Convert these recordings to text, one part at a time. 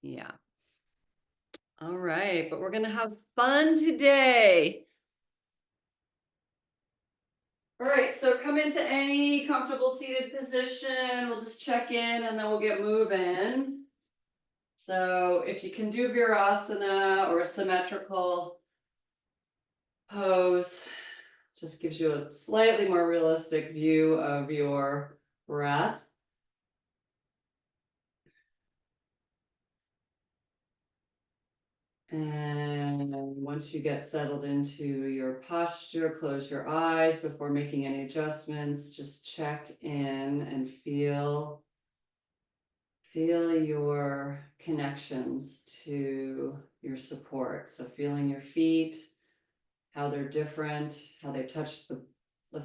Yeah. All right, but we're gonna have fun today. All right, so come into any comfortable seated position. We'll just check in and then we'll get moving. So if you can do Virasana or a symmetrical pose, just gives you a slightly more realistic view of your breath. And once you get settled into your posture, close your eyes before making any adjustments. Just check in and feel your connections to your support. So feeling your feet, how they're different, how they touch the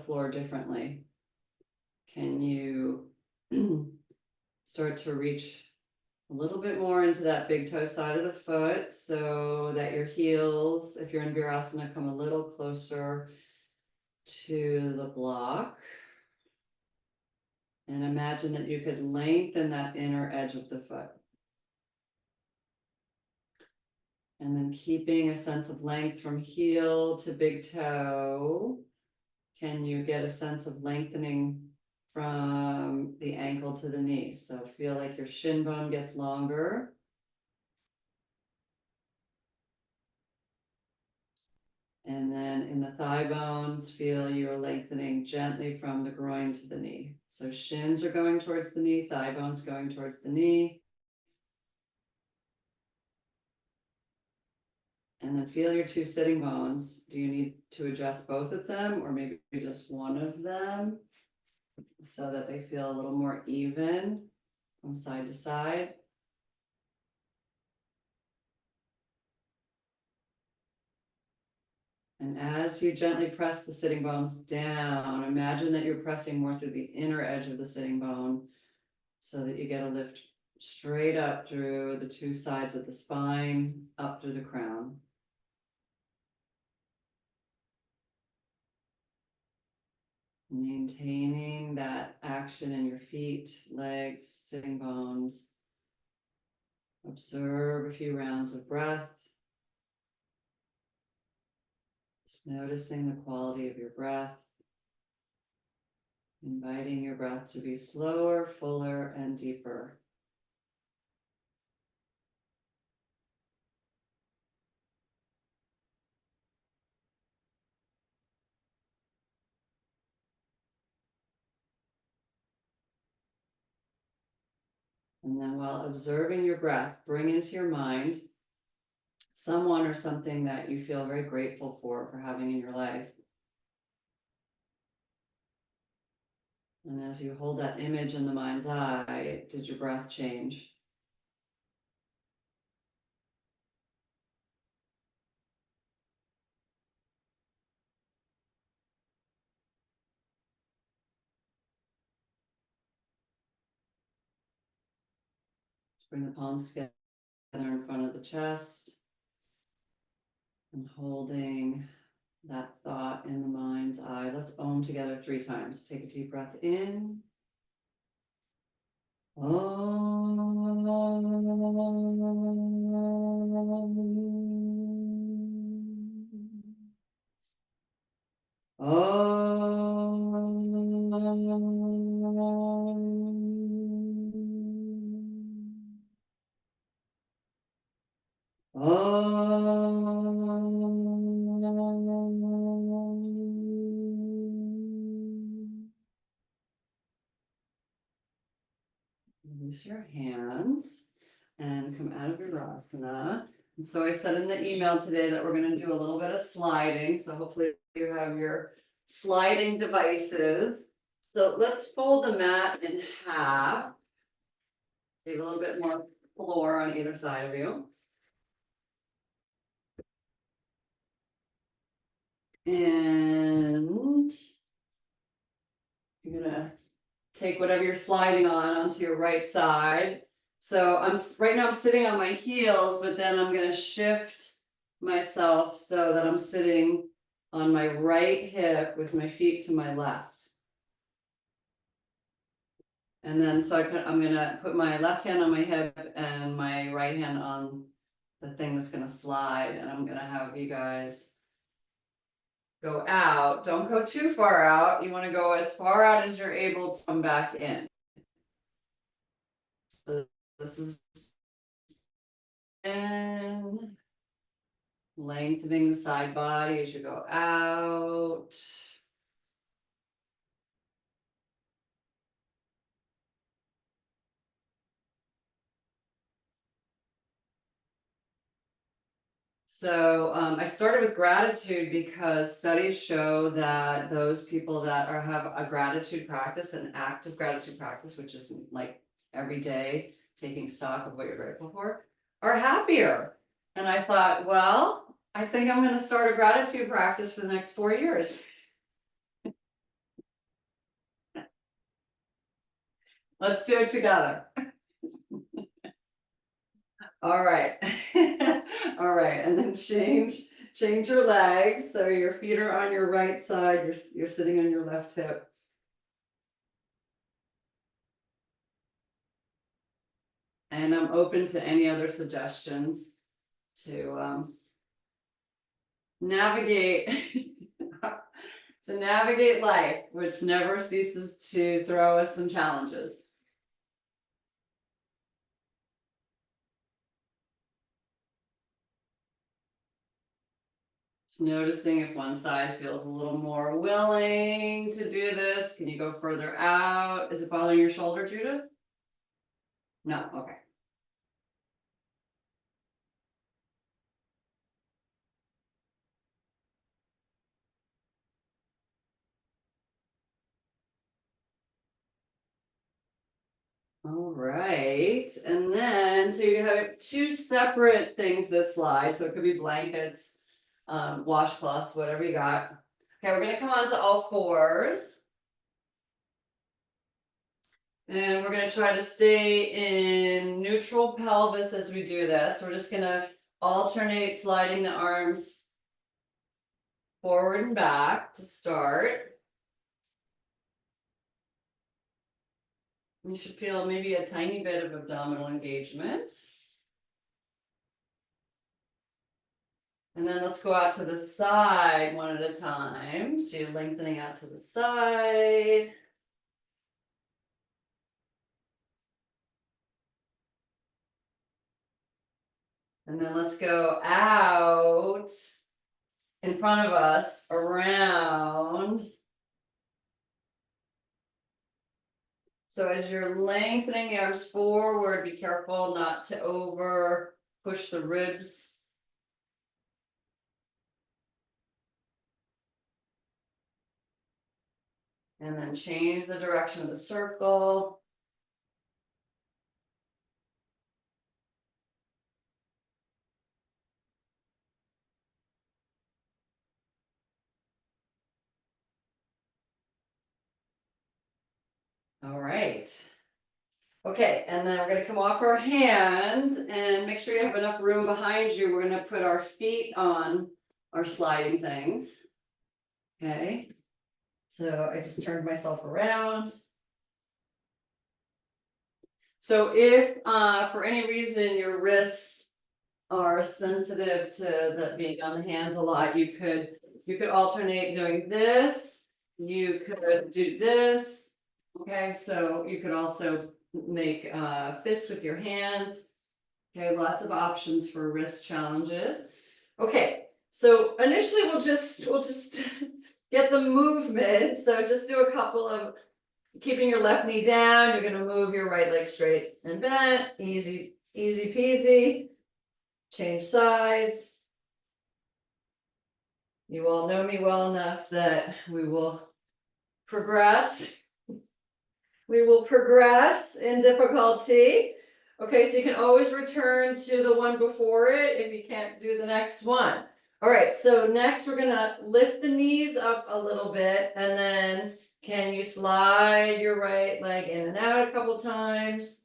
floor differently. Can you start to reach a little bit more into that big toe side of the foot so that your heels, if you're in Virasana, come a little closer to the block. And imagine that you could lengthen that inner edge of the foot. And then keeping a sense of length from heel to big toe. Can you get a sense of lengthening from the ankle to the knee? So feel like your shin bone gets longer. And then in the thigh bones, feel you're lengthening gently from the groin to the knee. So shins are going towards the knee, thigh bones going towards the knee. And then feel your two sitting bones. Do you need to adjust both of them or maybe just one of them so that they feel a little more even from side to side? And as you gently press the sitting bones down, imagine that you're pressing more through the inner edge of the sitting bone so that you get a lift straight up through the two sides of the spine, up through the crown. Maintaining that action in your feet, legs, sitting bones. Observe a few rounds of breath. Just noticing the quality of your breath. Inviting your breath to be slower, fuller, and deeper. And then while observing your breath, bring into your mind someone or something that you feel very grateful for having in your life. And as you hold that image in the mind's eye, did your breath change? Let's bring the palms together in front of the chest and holding that thought in the mind's eye. Let's Om together 3 times. Take a deep breath in. Om. Release your hands and come out of Virasana. And so I said in the email today that we're going to do a little bit of sliding. So hopefully you have your sliding devices. So let's fold the mat in half. Leave a little bit more floor on either side of you. And you're gonna take whatever you're sliding on onto your right side. So right now I'm sitting on my heels, but then I'm gonna shift myself so that I'm sitting on my right hip with my feet to my left. And then, so I'm gonna put my left hand on my hip and my right hand on the thing that's gonna slide, and I'm gonna have you guys go out. Don't go too far out. You wanna go as far out as you're able to come back in. So this is in, lengthening the side body as you go out. So I started with gratitude because studies show that those people that have a gratitude practice, an active gratitude practice, which is like every day taking stock of what you're grateful for, are happier. And I thought, well, I think I'm going to start a gratitude practice for the next 4 years. Let's do it together. All right. All right. And then change your legs. So your feet are on your right side. You're sitting on your left hip. And I'm open to any other suggestions to navigate to navigate life, which never ceases to throw us some challenges. Just noticing if one side feels a little more willing to do this. Can you go further out? Is it bothering your shoulder, Judith? No, okay. All right, and then so you have 2 separate things that slide, so it could be blankets, washcloths, whatever you got. Okay, we're gonna come on to all fours. And we're gonna try to stay in neutral pelvis as we do this. We're just gonna alternate sliding the arms forward and back to start. You should feel maybe a tiny bit of abdominal engagement. And then let's go out to the side one at a time. So you're lengthening out to the side. And then let's go out in front of us, around. So as you're lengthening the arms forward, be careful not to over push the ribs. And then change the direction of the circle. All right. Okay, and then we're going to come off our hands and make sure you have enough room behind you. We're going to put our feet on our sliding things. Okay, so I just turned myself around. So if for any reason your wrists are sensitive to the being on the hands a lot, you could alternate doing this. You could do this. Okay, so you could also make fists with your hands. Okay, lots of options for wrist challenges. Okay, so initially we'll just get the movement. So just do a couple of keeping your left knee down. You're going to move your right leg straight and bent. Easy peasy. Change sides. You all know me well enough that we will progress. We will progress in difficulty. Okay, so you can always return to the one before it if you can't do the next one. All right, so next we're gonna lift the knees up a little bit, and then can you slide your right leg in and out a couple times?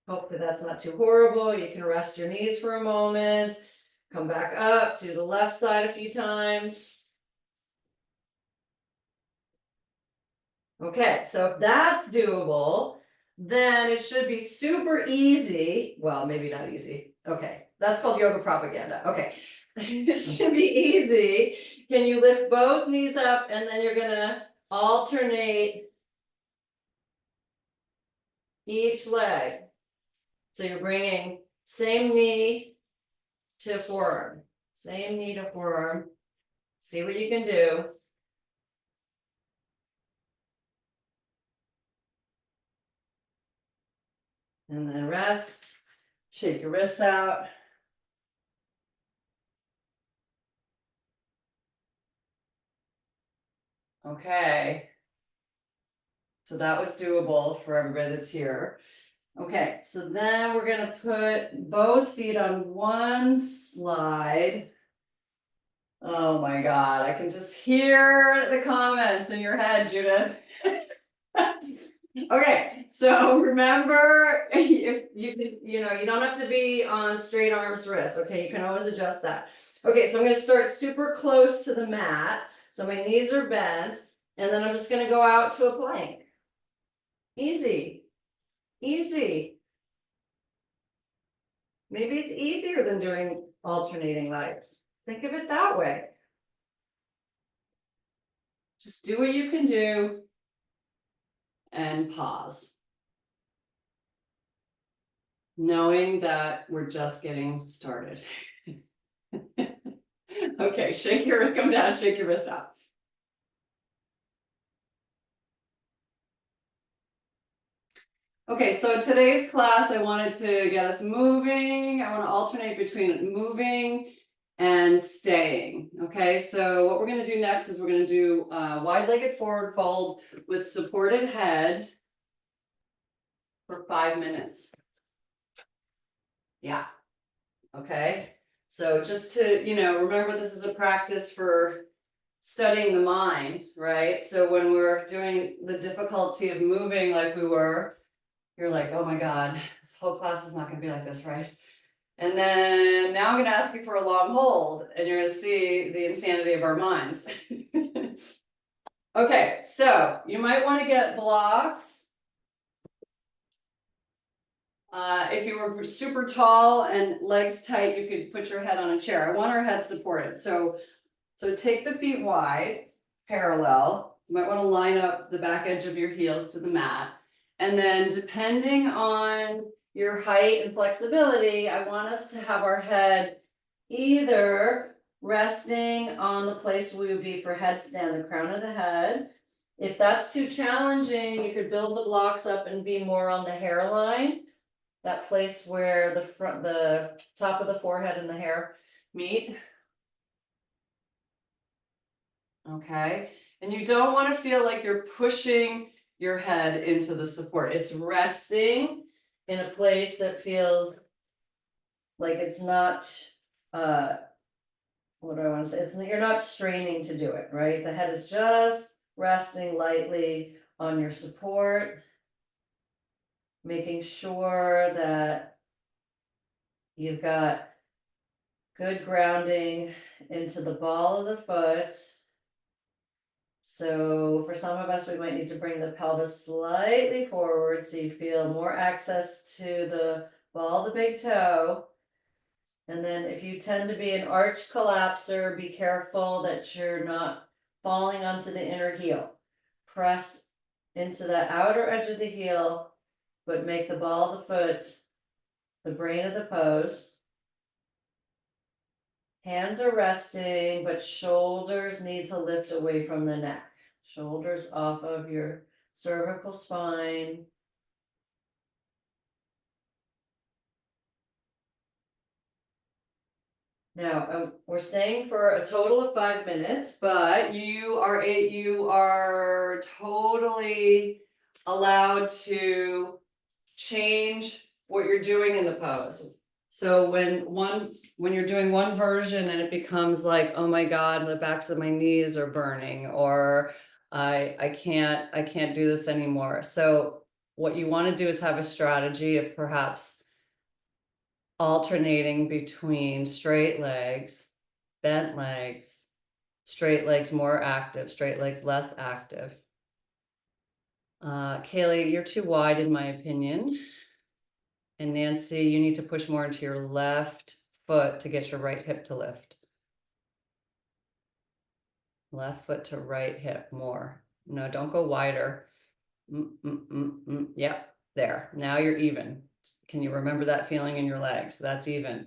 Hopefully that's not too horrible. You can rest your knees for a moment, come back up, do the left side a few times. Okay, so if that's doable, then it should be super easy. Well, maybe not easy. Okay, that's called yoga propaganda. Okay, it should be easy. Can you lift both knees up and then you're gonna alternate each leg. So you're bringing same knee to forearm, same knee to forearm. See what you can do. And then rest, shake your wrists out. Okay. So that was doable for everybody that's here. Okay, so then we're gonna put both feet on one slide. Oh my God, I can just hear the comments in your head, Judith. Okay, so remember, if you know, you don't have to be on straight arms, wrists, okay, you can always adjust that. Okay, so I'm gonna start super close to the mat, so my knees are bent, and then I'm just gonna go out to a plank. Easy, easy. Maybe it's easier than doing alternating legs. Think of it that way. Just do what you can do and pause. Knowing that we're just getting started. Okay, come down, shake your wrist out. Okay, so today's class, I wanted to get us moving. I want to alternate between moving and staying. Okay, so what we're going to do next is we're going to do wide-legged forward fold with supported head for 5 minutes. Yeah. Okay. So just to, remember this is a practice for studying the mind, right? So when we're doing the difficulty of moving like we were, you're like, oh my God, this whole class is not going to be like this, right? And then now I'm going to ask you for a long hold and you're going to see the insanity of our minds. Okay, so you might want to get blocks. If you were super tall and legs tight, you could put your head on a chair. I want our head supported. So take the feet wide, parallel. You might want to line up the back edge of your heels to the mat. And then depending on your height and flexibility, I want us to have our head either resting on the place we would be for headstand, the crown of the head. If that's too challenging, you could build the blocks up and be more on the hairline, that place where the top of the forehead and the hair meet. Okay, and you don't want to feel like you're pushing your head into the support. It's resting in a place that feels like it's not, what do I want to say? You're not straining to do it, right? The head is just resting lightly on your support, making sure that you've got good grounding into the ball of the foot. So for some of us, we might need to bring the pelvis slightly forward so you feel more access to the ball of the big toe. And then if you tend to be an arch collapser, be careful that you're not falling onto the inner heel. Press into the outer edge of the heel, but make the ball of the foot the brain of the pose. Hands are resting, but shoulders need to lift away from the neck. Shoulders off of your cervical spine. Now, we're staying for a total of 5 minutes, but you are totally allowed to change what you're doing in the pose. So when you're doing one version and it becomes like, oh my God, the backs of my knees are burning, or I can't do this anymore. So what you want to do is have a strategy of perhaps alternating between straight legs, bent legs, straight legs more active, straight legs less active. Kaylee, you're too wide in my opinion. And Nancy, you need to push more into your left foot to get your right hip to lift. Left foot to right hip more. No, don't go wider. Yep, there. Now you're even. Can you remember that feeling in your legs? That's even.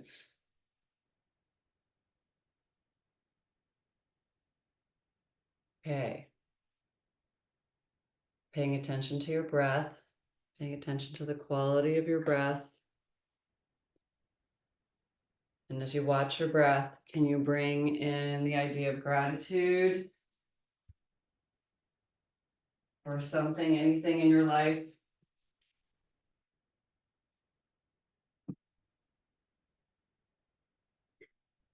Okay. Paying attention to your breath, paying attention to the quality of your breath. And as you watch your breath, can you bring in the idea of gratitude or something, anything in your life?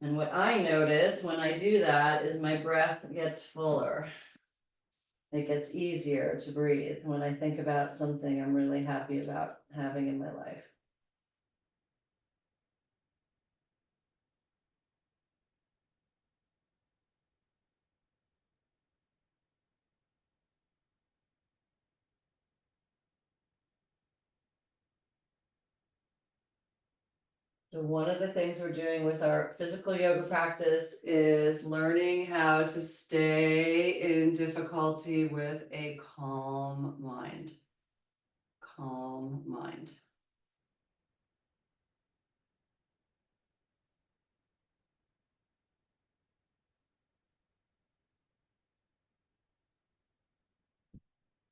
And what I notice when I do that is my breath gets fuller. It gets easier to breathe when I think about something I'm really happy about having in my life. So one of the things we're doing with our physical yoga practice is learning how to stay in difficulty with a calm mind. Calm mind.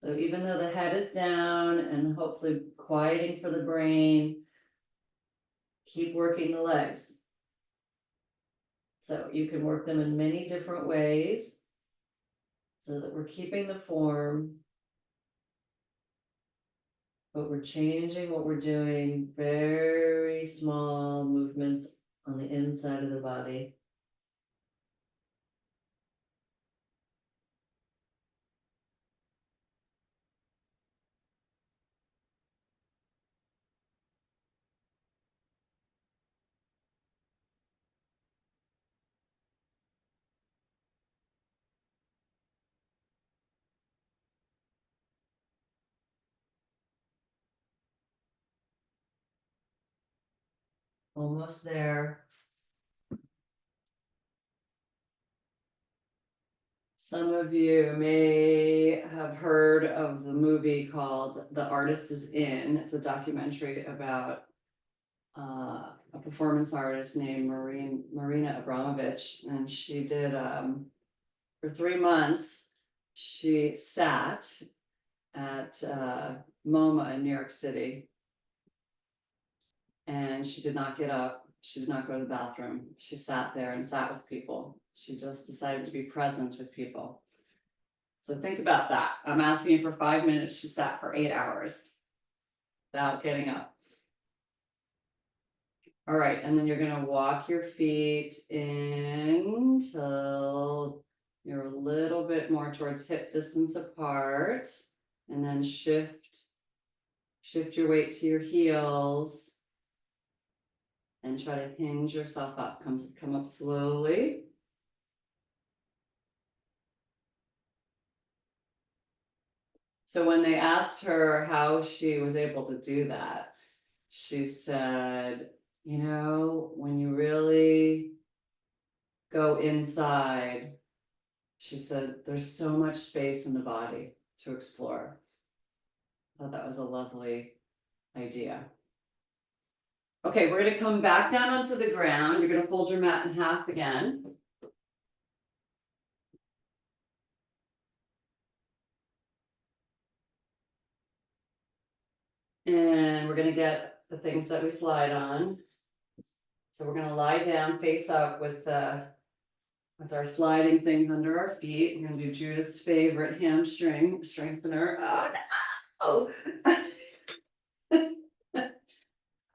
So even though the head is down and hopefully quieting for the brain, keep working the legs. So you can work them in many different ways so that we're keeping the form, but we're changing what we're doing, very small movements on the inside of the body. Almost there. Some of you may have heard of the movie called The Artist Is In. It's a documentary about a performance artist named Marina Abramovich, and she did for 3 months. She sat at MoMA in New York City, and she did not get up. She did not go to the bathroom. She sat there and sat with people. She just decided to be present with people. So think about that. I'm asking you for 5 minutes. She sat for 8 hours without getting up. All right, and then you're gonna walk your feet in till you're a little bit more towards hip distance apart, and then shift your weight to your heels and try to hinge yourself up. Come up slowly. So when they asked her how she was able to do that, she said, you know, when you really go inside, she said, there's so much space in the body to explore. I thought that was a lovely idea. Okay, we're gonna come back down onto the ground. You're gonna fold your mat in half again. And we're gonna get the things that we slide on. So we're gonna lie down face up with our sliding things under our feet. We're gonna do Judith's favorite hamstring strengthener. Oh no!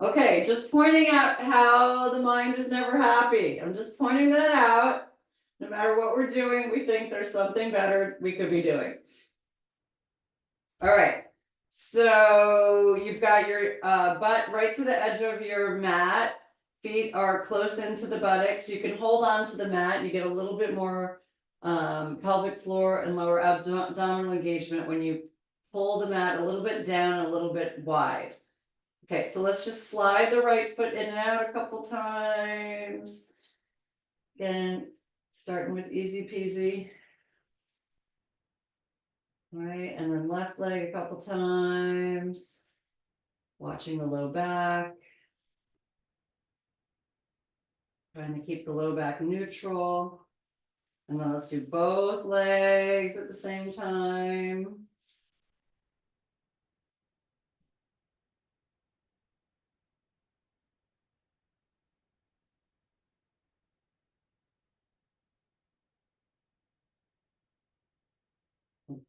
Okay, just pointing out how the mind is never happy. I'm just pointing that out. No matter what we're doing, we think there's something better we could be doing. All right, so you've got your butt right to the edge of your mat. Feet are close into the buttocks. You can hold on to the mat. You get a little bit more pelvic floor and lower abdominal engagement when you pull the mat a little bit down, a little bit wide. Okay, so let's just slide the right foot in and out a couple times. Again, starting with easy peasy. Right, and then left leg a couple times. Watching the low back. Trying to keep the low back neutral. And then let's do both legs at the same time.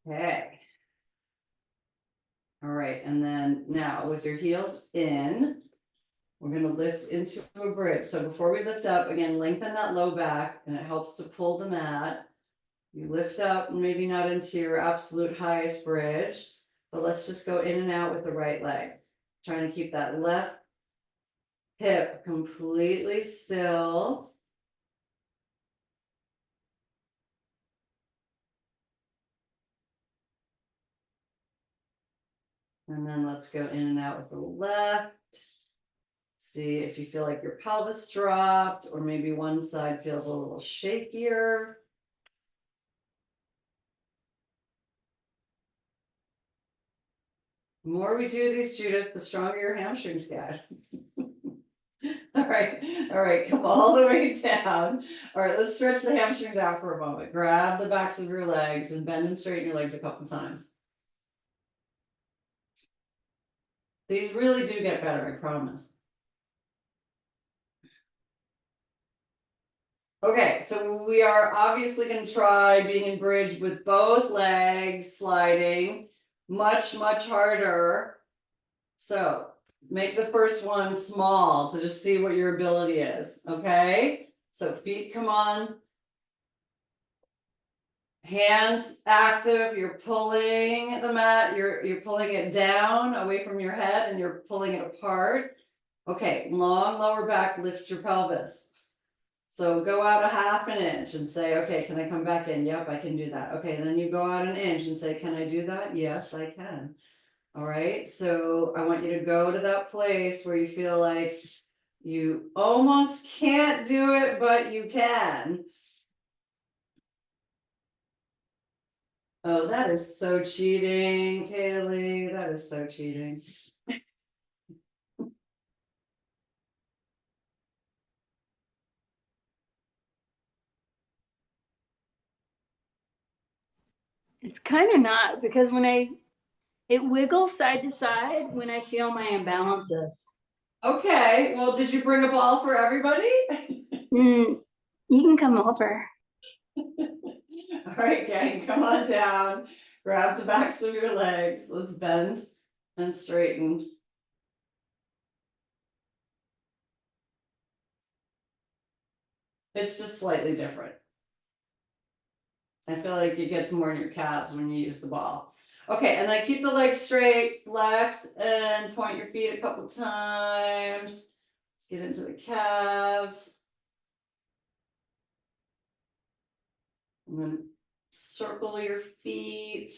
Okay. All right, and then now with your heels in, we're gonna lift into a bridge. So before we lift up, again, lengthen that low back, and it helps to pull the mat. You lift up, maybe not into your absolute highest bridge, but let's just go in and out with the right leg. Trying to keep that left hip completely still. And then let's go in and out with the left. See if you feel like your pelvis dropped, or maybe one side feels a little shakier. The more we do these, Judith, the stronger your hamstrings get. All right, come all the way down. All right, let's stretch the hamstrings out for a moment. Grab the backs of your legs and bend and straighten your legs a couple times. These really do get better, I promise. Okay, so we are obviously going to try being in bridge with both legs sliding. Much harder. So make the first one small to just see what your ability is. Okay, so feet come on. Hands active, you're pulling the mat, you're pulling it down away from your head and you're pulling it apart. Okay, long lower back, lift your pelvis. So go out a half an inch and say, okay, can I come back in? Yep, I can do that. Okay, then you go out an inch and say, can I do that? Yes, I can. All right, so I want you to go to that place where you feel like you almost can't do it, but you can. Oh, that is so cheating, Kaylee. That is so cheating. It's kind of not, because it wiggles side to side when I feel my imbalances. Okay, well, did you bring a ball for everybody? You can come over. All right, gang, come on down. Grab the backs of your legs. Let's bend and straighten. It's just slightly different. I feel like it gets more in your calves when you use the ball. Okay, and then keep the legs straight, flex, and point your feet a couple times. Let's get into the calves. And then circle your feet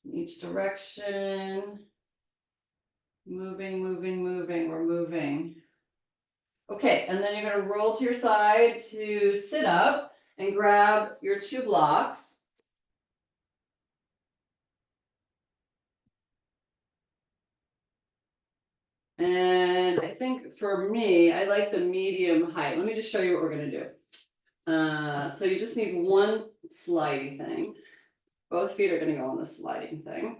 in each direction. Moving, we're moving. Okay, and then you're gonna roll to your side to sit up and grab your two blocks. And I think for me, I like the medium height. Let me just show you what we're gonna do. So you just need one slidey thing. Both feet are gonna go on the sliding thing.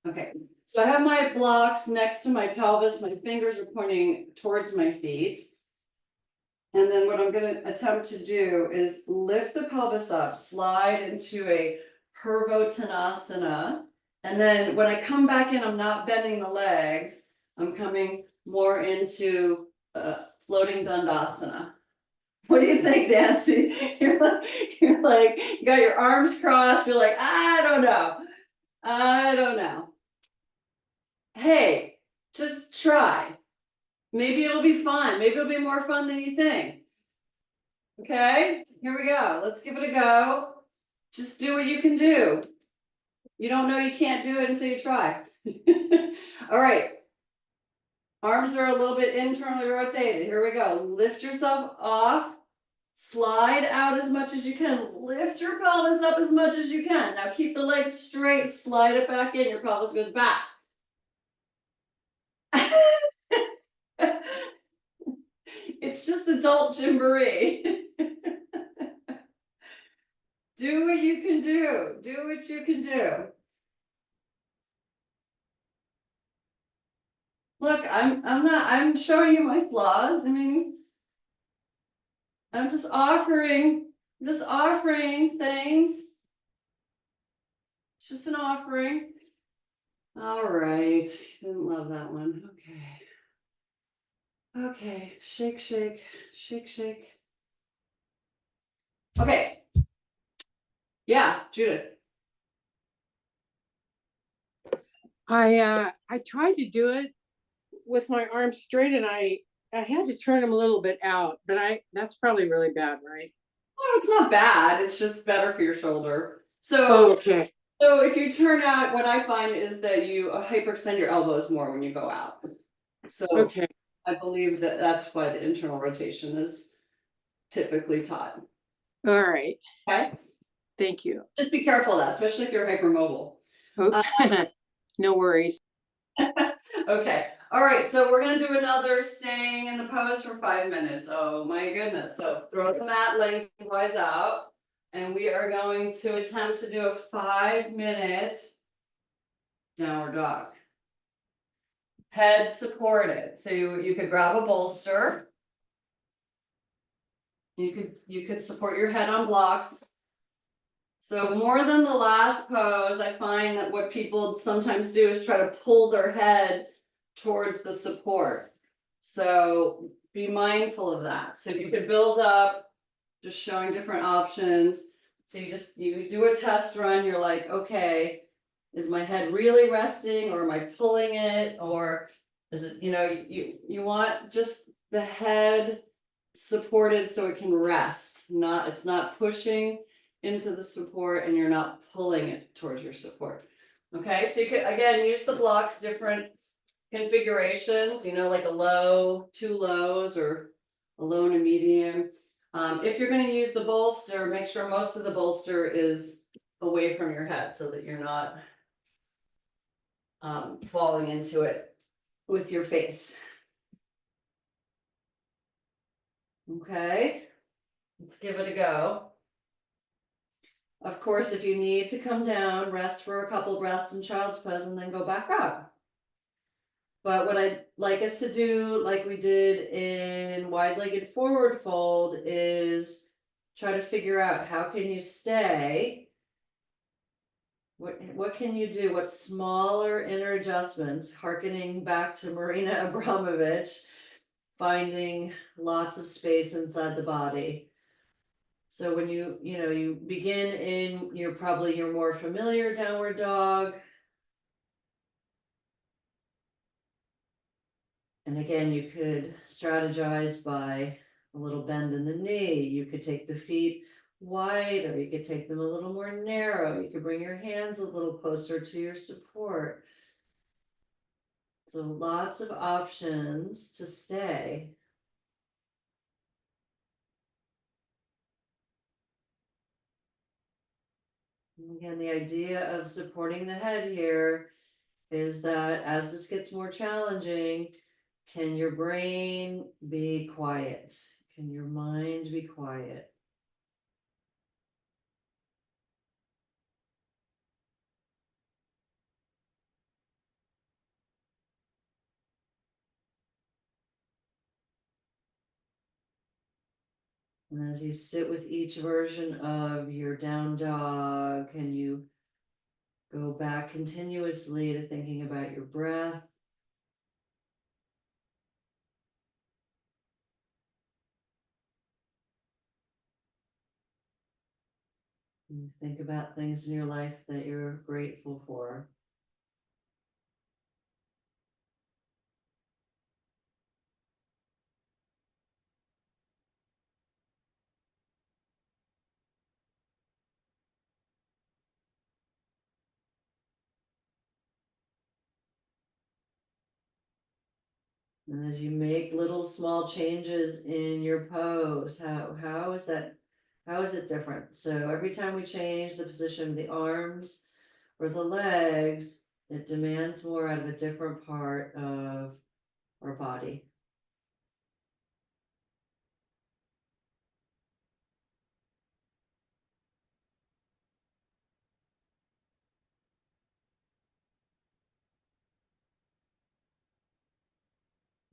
Okay, so I have my blocks next to my pelvis. My fingers are pointing towards my feet. And then what I'm gonna attempt to do is lift the pelvis up, slide into a Purvottanasana. And then when I come back in, I'm not bending the legs. I'm coming more into floating Dandasana. What do you think, Nancy? You're like, you got your arms crossed. You're like, I don't know. Hey, just try. Maybe it'll be fun. Maybe it'll be more fun than you think. Okay, here we go. Let's give it a go. Just do what you can do. You don't know you can't do it until you try. All right. Arms are a little bit internally rotated. Here we go. Lift yourself off. Slide out as much as you can. Lift your pelvis up as much as you can. Now keep the legs straight. Slide it back in. Your pelvis goes back. It's just adult gymboree. Do what you can do. Do what you can do. Look, I'm showing you my flaws. I mean, I'm just offering things. It's just an offering. All right. Didn't love that one. Okay. Okay. Shake, shake, shake, shake. Okay. Yeah, Judith. I tried to do it with my arms straight and I had to turn them a little bit out, but that's probably really bad, right? Well, it's not bad. It's just better for your shoulder. So, Oh, okay. so if you turn out, what I find is that you hyperextend your elbows more when you go out. So Okay. I believe that that's why the internal rotation is typically taught. All right. Okay. Thank you. Just be careful of that, especially if you're hypermobile. Okay. No worries. Okay. All right. So we're going to do another staying in the pose for 5 minutes. Oh my goodness. So throw the mat lengthwise out. And we are going to attempt to do a 5-minute downward dog. Head supported. So you could grab a bolster. You could support your head on blocks. So more than the last pose, I find that what people sometimes do is try to pull their head towards the support. So be mindful of that. So you could build up, just showing different options. So you do a test run, you're like, okay, is my head really resting or am I pulling it? Or is it, you want just the head supported so it can rest, it's not pushing into the support and you're not pulling it towards your support. Okay, so you could again use the blocks, different configurations, like a low, 2 lows, or a low and a medium. If you're going to use the bolster, make sure most of the bolster is away from your head so that you're not falling into it with your face. Okay, let's give it a go. Of course, if you need to come down, rest for a couple breaths in child's pose and then go back up. But what I'd like us to do, like we did in wide-legged forward fold, is try to figure out how can you stay. What can you do? What smaller inner adjustments, hearkening back to Marina Abramovich, finding lots of space inside the body. So when you begin in your more familiar downward dog. And again, you could strategize by a little bend in the knee. You could take the feet wide, or you could take them a little more narrow. You could bring your hands a little closer to your support. So lots of options to stay. And again, the idea of supporting the head here is that as this gets more challenging, can your brain be quiet? Can your mind be quiet? And as you sit with each version of your down dog, can you go back continuously to thinking about your breath? And think about things in your life that you're grateful for. And as you make little small changes in your pose, how is that, how is it different? So every time we change the position of the arms or the legs, it demands more out of a different part of our body.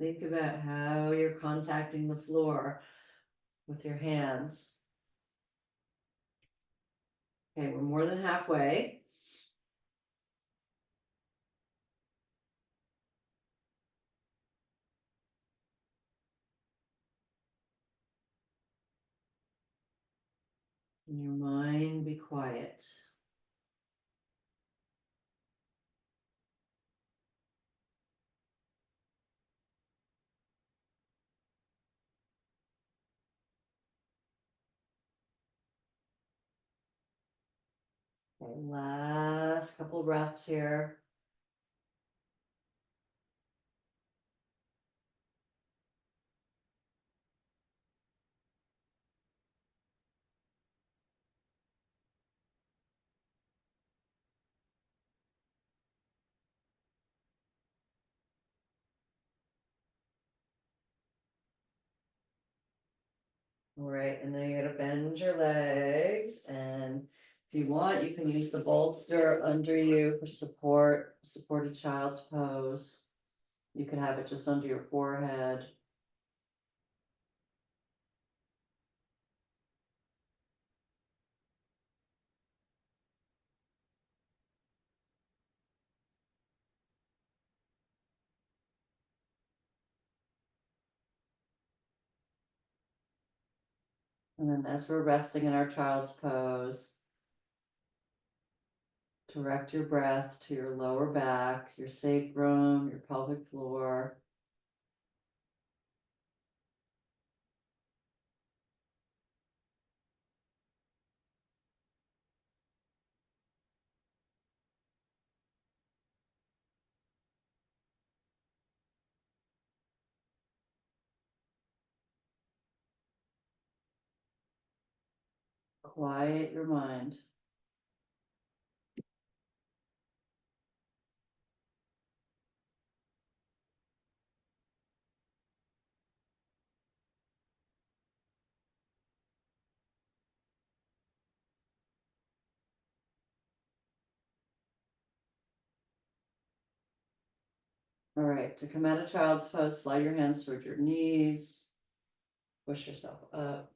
Think about how you're contacting the floor with your hands. Okay, we're more than halfway. In your mind, be quiet. Okay, last couple breaths here. All right, and then you're gonna bend your legs, and if you want, you can use the bolster under you for support, supported child's pose. You can have it just under your forehead. And then as we're resting in our child's pose, direct your breath to your lower back, your sacrum, your pelvic floor. Quiet your mind. All right, to come out of child's pose, slide your hands toward your knees. Push yourself up.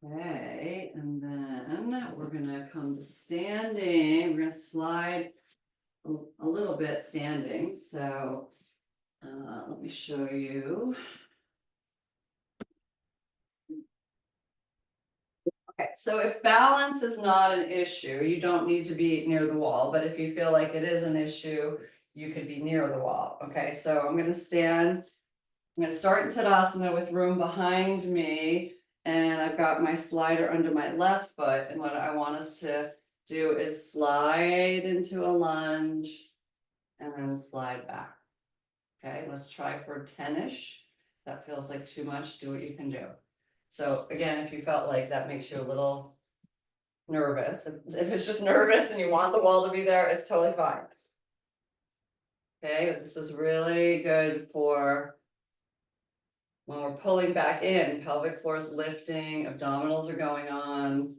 Okay, and then we're gonna come to standing. We're gonna slide a little bit standing. So let me show you. Okay, so if balance is not an issue, you don't need to be near the wall, but if you feel like it is an issue, you could be near the wall. Okay, so I'm gonna stand. I'm gonna start in Tadasana with room behind me, and I've got my slider under my left foot, and what I want us to do is slide into a lunge and then slide back. Okay, let's try for 10-ish. If that feels like too much, do what you can do. So again, if you felt like that makes you a little nervous, if it's just nervous and you want the wall to be there, it's totally fine. Okay, this is really good for when we're pulling back in, pelvic floor is lifting, abdominals are going on.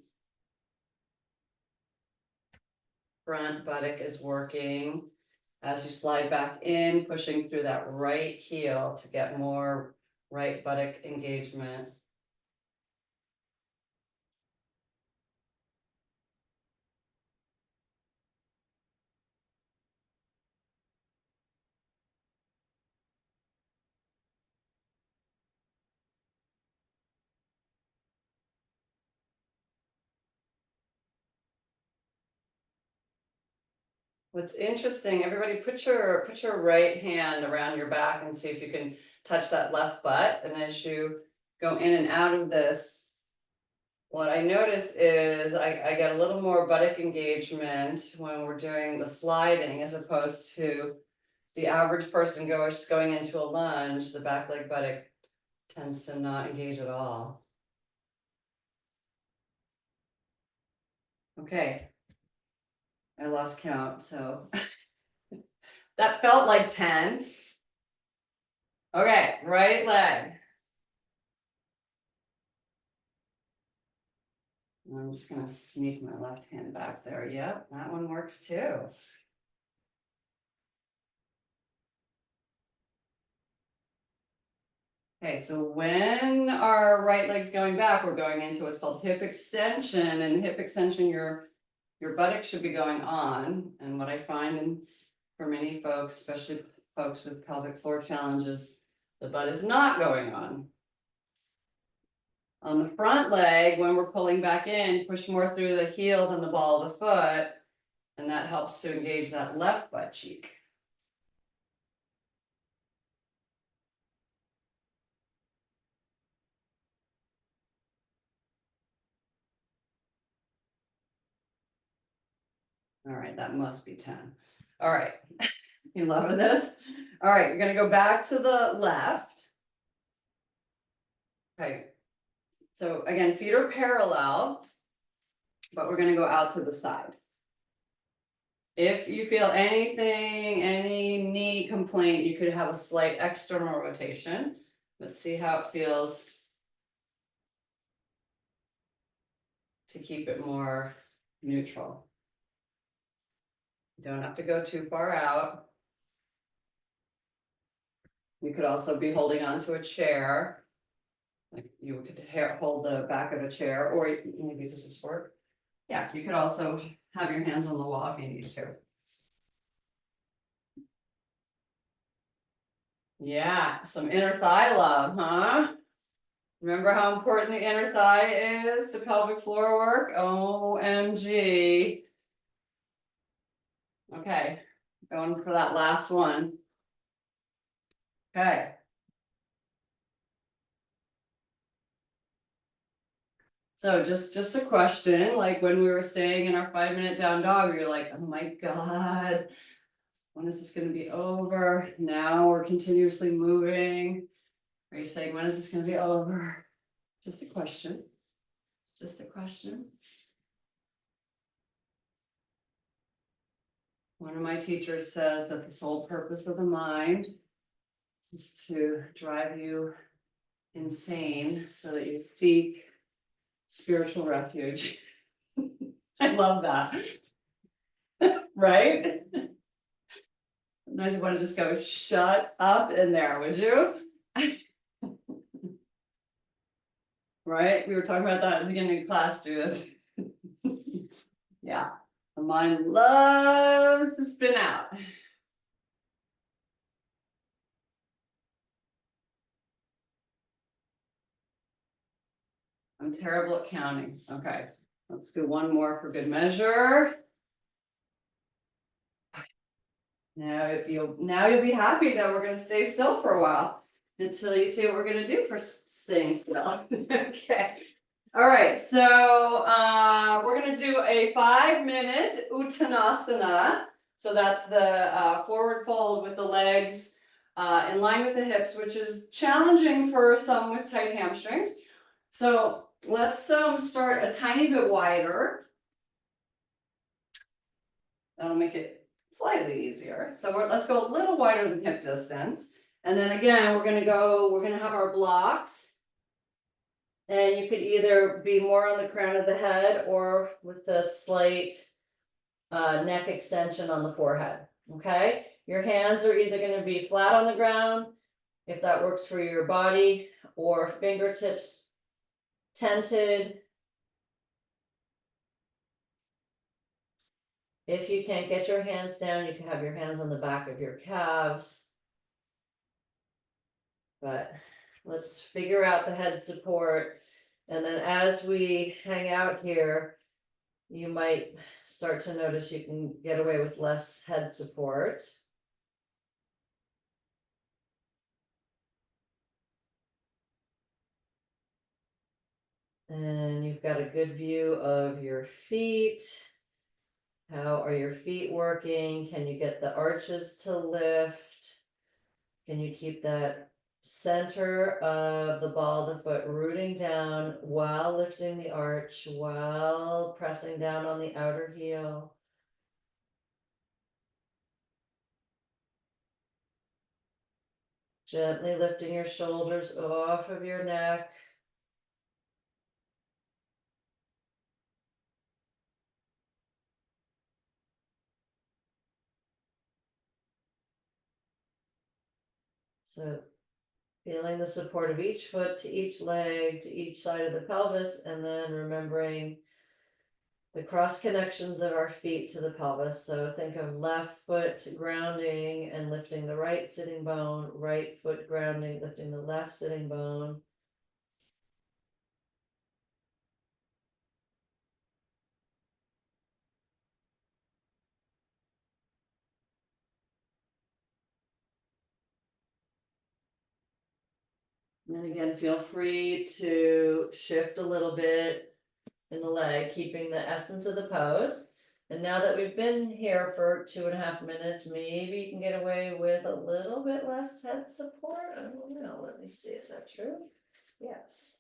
Front buttock is working. As you slide back in, pushing through that right heel to get more right buttock engagement. What's interesting, everybody put your right hand around your back and see if you can touch that left butt. And as you go in and out of this, what I notice is I get a little more buttock engagement when we're doing the sliding as opposed to the average person going into a lunge, the back leg buttock tends to not engage at all. Okay. I lost count, so that felt like 10. Okay, right leg. I'm just gonna sneak my left hand back there. Yep, that one works too. Okay, so when our right leg's going back, we're going into what's called hip extension, and hip extension, your buttock should be going on. And what I find for many folks, especially folks with pelvic floor challenges, the butt is not going on. On the front leg, when we're pulling back in, push more through the heel than the ball of the foot, and that helps to engage that left butt cheek. All right, that must be 10. All right, you loving this? All right, you're gonna go back to the left. Okay, so again, feet are parallel, but we're gonna go out to the side. If you feel anything, any knee complaint, you could have a slight external rotation. Let's see how it feels to keep it more neutral. You don't have to go too far out. You could also be holding onto a chair. Like you could hold the back of a chair, or maybe this is work. Yeah, you could also have your hands on the wall if you need to. Yeah, some inner thigh love, huh? Remember how important the inner thigh is to pelvic floor work? OMG. Okay, going for that last one. Okay. So just a question, like when we were staying in our 5-minute down dog, you're like, oh my God, when is this gonna be over? Now we're continuously moving. Are you saying, when is this gonna be over? Just a question. Just a question. One of my teachers says that the sole purpose of the mind is to drive you insane so that you seek spiritual refuge. I love that. Right? Sometimes you want to just go, shut up in there, would you? Right? We were talking about that at the beginning of class, Judith. Yeah, the mind loves to spin out. I'm terrible at counting. Okay, let's do one more for good measure. Now you'll be happy that we're gonna stay still for a while until you see what we're gonna do for staying still. Okay. All right, so we're gonna do a 5-minute Uttanasana. So that's the forward fold with the legs in line with the hips, which is challenging for some with tight hamstrings. So let's start a tiny bit wider. That'll make it slightly easier. So let's go a little wider than hip distance. And then again, we're gonna have our blocks. And you could either be more on the crown of the head or with the slight neck extension on the forehead, okay? Your hands are either gonna be flat on the ground, if that works for your body, or fingertips tented. If you can't get your hands down, you can have your hands on the back of your calves. But let's figure out the head support. And then as we hang out here, you might start to notice you can get away with less head support. And you've got a good view of your feet. How are your feet working? Can you get the arches to lift? Can you keep that center of the ball of the foot rooting down while lifting the arch, while pressing down on the outer heel? Gently lifting your shoulders off of your neck. So feeling the support of each foot to each leg, to each side of the pelvis, and then remembering the cross connections of our feet to the pelvis. So think of left foot grounding and lifting the right sitting bone, right foot grounding, lifting the left sitting bone. And again, feel free to shift a little bit in the leg, keeping the essence of the pose. And now that we've been here for 2.5 minutes, maybe you can get away with a little bit less head support. I don't know. Let me see. Is that true? Yes.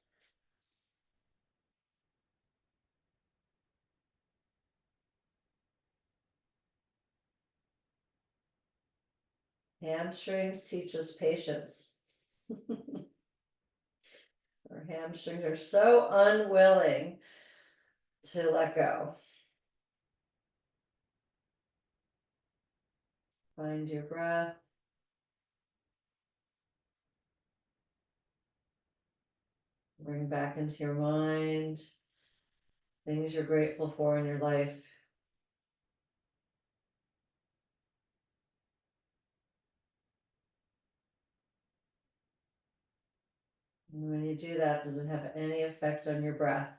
Hamstrings teach us patience. Our hamstrings are so unwilling to let go. Find your breath. Bring back into your mind things you're grateful for in your life. And when you do that, does it have any effect on your breath?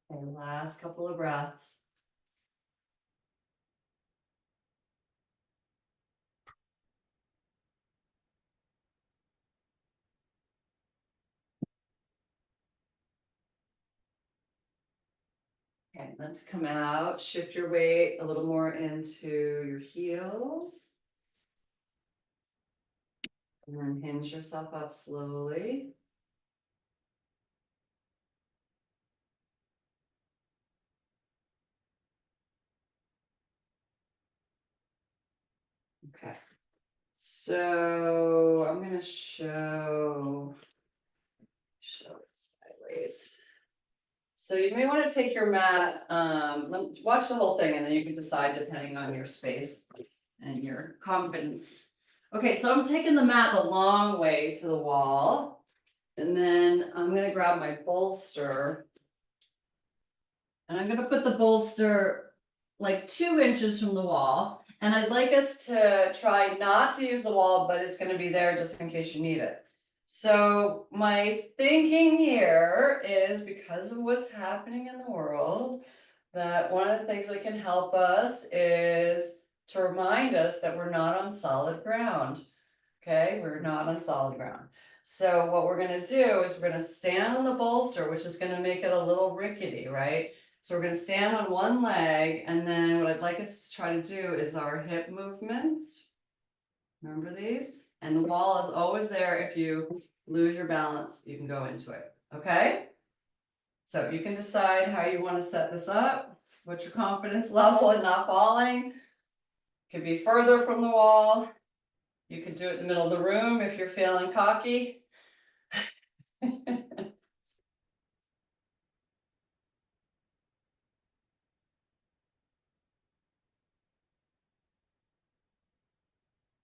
And last couple of breaths. Okay, then to come out, shift your weight a little more into your heels. And then hinge yourself up slowly. Okay. So I'm gonna show it sideways. So you may want to take your mat, watch the whole thing and then you can decide depending on your space and your confidence. Okay, so I'm taking the mat the long way to the wall. And then I'm gonna grab my bolster. And I'm gonna put the bolster like 2 inches from the wall. And I'd like us to try not to use the wall, but it's gonna be there just in case you need it. So my thinking here is, because of what's happening in the world, that one of the things that can help us is to remind us that we're not on solid ground. Okay, we're not on solid ground. So what we're gonna do is we're gonna stand on the bolster, which is gonna make it a little rickety, right? So we're gonna stand on one leg, and then what I'd like us to try to do is our hip movements. Remember these? And the wall is always there. If you lose your balance, you can go into it, okay? So you can decide how you want to set this up. What's your confidence level in not falling? Could be further from the wall. You could do it in the middle of the room if you're feeling cocky.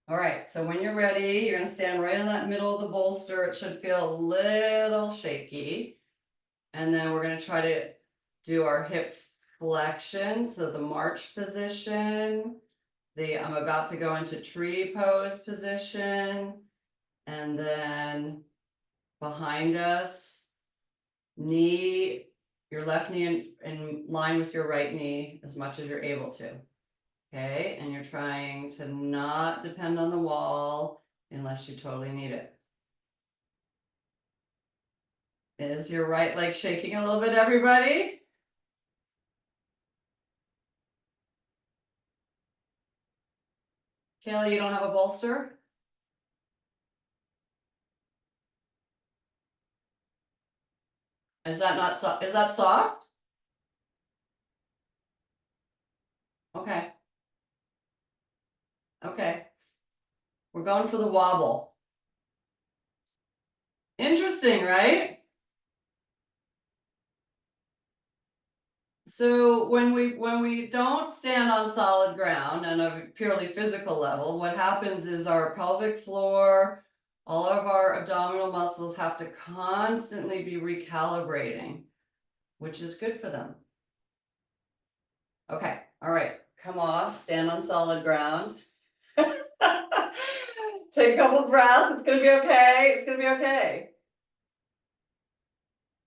All right, so when you're ready, you're gonna stand right in that middle of the bolster. It should feel a little shaky. And then we're gonna try to do our hip flexion, so the march position. I'm about to go into tree pose position. And then behind us, knee, your left knee in line with your right knee as much as you're able to. Okay, and you're trying to not depend on the wall unless you totally need it. Is your right leg shaking a little bit, everybody? Kayla, you don't have a bolster? Is that not soft? Is that soft? Okay. Okay. We're going for the wobble. Interesting, right? So when we don't stand on solid ground on a purely physical level, what happens is our pelvic floor, all of our abdominal muscles have to constantly be recalibrating, which is good for them. Okay, all right, come off, stand on solid ground. Take a couple breaths, it's gonna be okay, it's gonna be okay.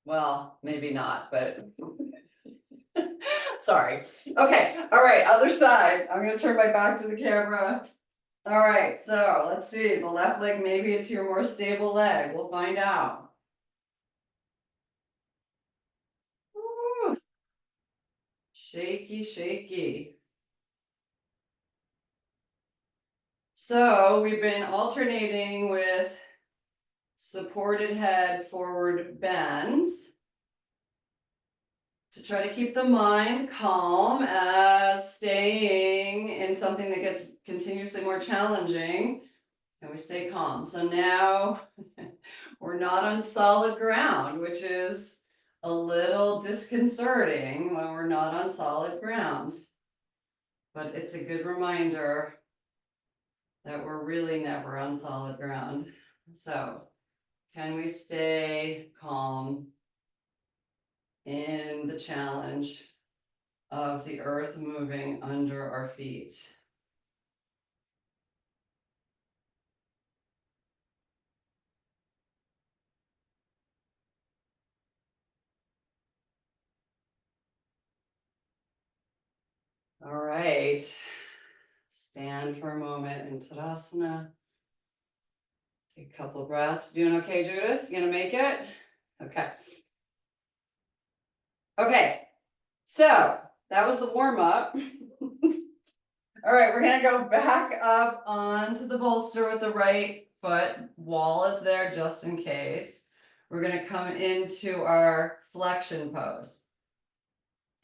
Well, maybe not, but sorry. Okay, all right, other side. I'm gonna turn my back to the camera. All right, so let's see, the left leg, maybe it's your more stable leg. We'll find out. Woo. Shaky, shaky. So we've been alternating with supported head forward bends to try to keep the mind calm as staying in something that gets continuously more challenging. And we stay calm. So now we're not on solid ground, which is a little disconcerting when we're not on solid ground. But it's a good reminder that we're really never on solid ground. So can we stay calm in the challenge of the earth moving under our feet? All right, stand for a moment in Tadasana. Take a couple of breaths. Doing okay, Judith? You gonna make it? Okay. Okay, so that was the warm up. All right, we're gonna go back up onto the bolster with the right foot. Wall is there just in case. We're gonna come into our flexion pose.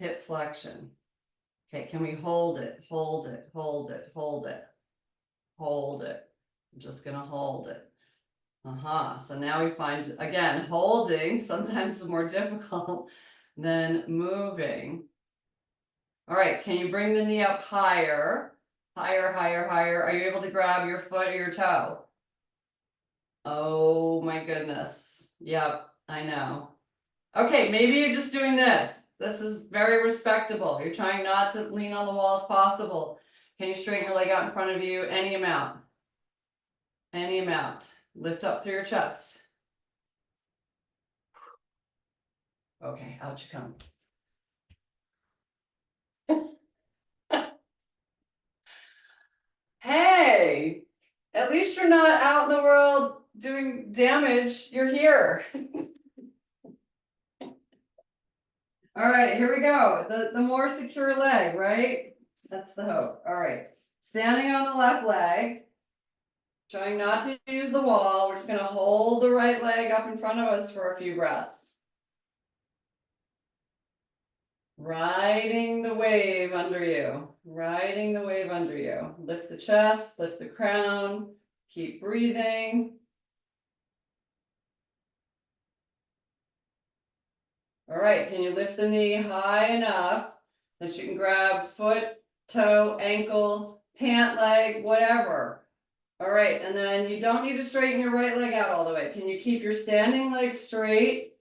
Hip flexion. Okay, can we hold it? Hold it, hold it, hold it. Hold it. I'm just gonna hold it. So now we find, again, holding sometimes is more difficult than moving. All right, can you bring the knee up higher? Higher, higher, higher. Are you able to grab your foot or your toe? Oh my goodness. Yep, I know. Okay, maybe you're just doing this. This is very respectable. You're trying not to lean on the wall if possible. Can you straighten your leg out in front of you? Any amount. Any amount. Lift up through your chest. Okay, out you come. Hey, at least you're not out in the world doing damage. You're here. All right, here we go. The more secure leg, right? That's the hope. All right, standing on the left leg, trying not to use the wall. We're just gonna hold the right leg up in front of us for a few breaths. Riding the wave under you, riding the wave under you. Lift the chest, lift the crown, keep breathing. All right, can you lift the knee high enough that you can grab foot, toe, ankle, pant leg, whatever. All right, and then you don't need to straighten your right leg out all the way. Can you keep your standing leg straight?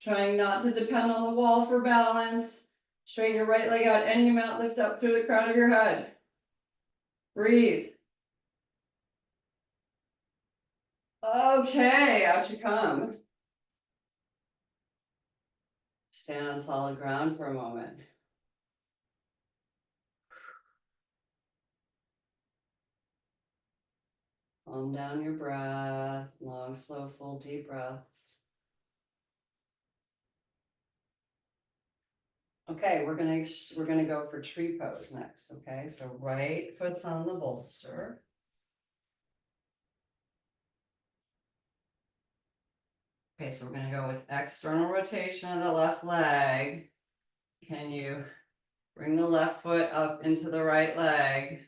Trying not to depend on the wall for balance. Straighten your right leg out any amount, lift up through the crown of your head. Breathe. Okay, out you come. Stand on solid ground for a moment. Calm down your breath, long, slow, full, deep breaths. Okay, we're gonna go for tree pose next, okay? So right foot's on the bolster. Okay, so we're gonna go with external rotation of the left leg. Can you bring the left foot up into the right leg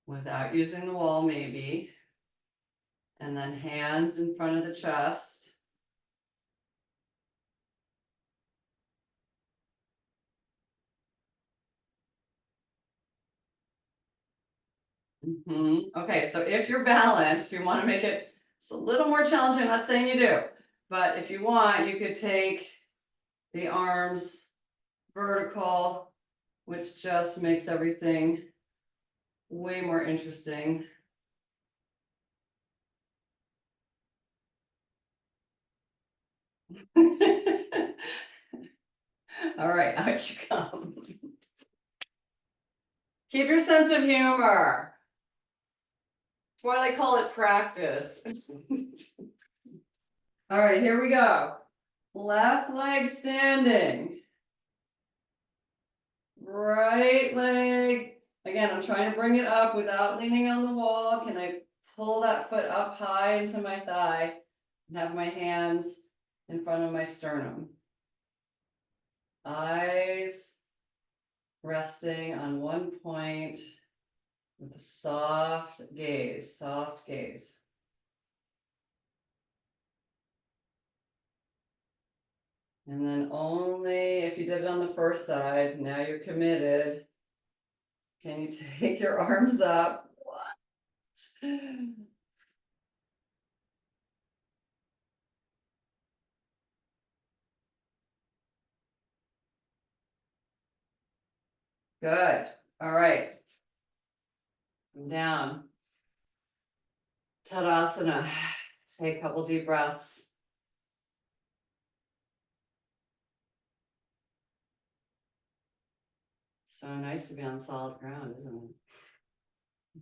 without using the wall maybe? And then hands in front of the chest. Okay, so if you're balanced, if you want to make it a little more challenging, I'm not saying you do, but if you want, you could take the arms vertical, which just makes everything way more interesting. All right, out you come. Keep your sense of humor. That's why they call it practice. All right, here we go. Left leg standing. Right leg. Again, I'm trying to bring it up without leaning on the wall. Can I pull that foot up high into my thigh and have my hands in front of my sternum? Eyes resting on one point with a soft gaze, soft gaze. And then only if you did it on the first side, now you're committed. Can you take your arms up? What? Good. All right. Down. Tadasana. Take a couple deep breaths. So nice to be on solid ground, isn't it?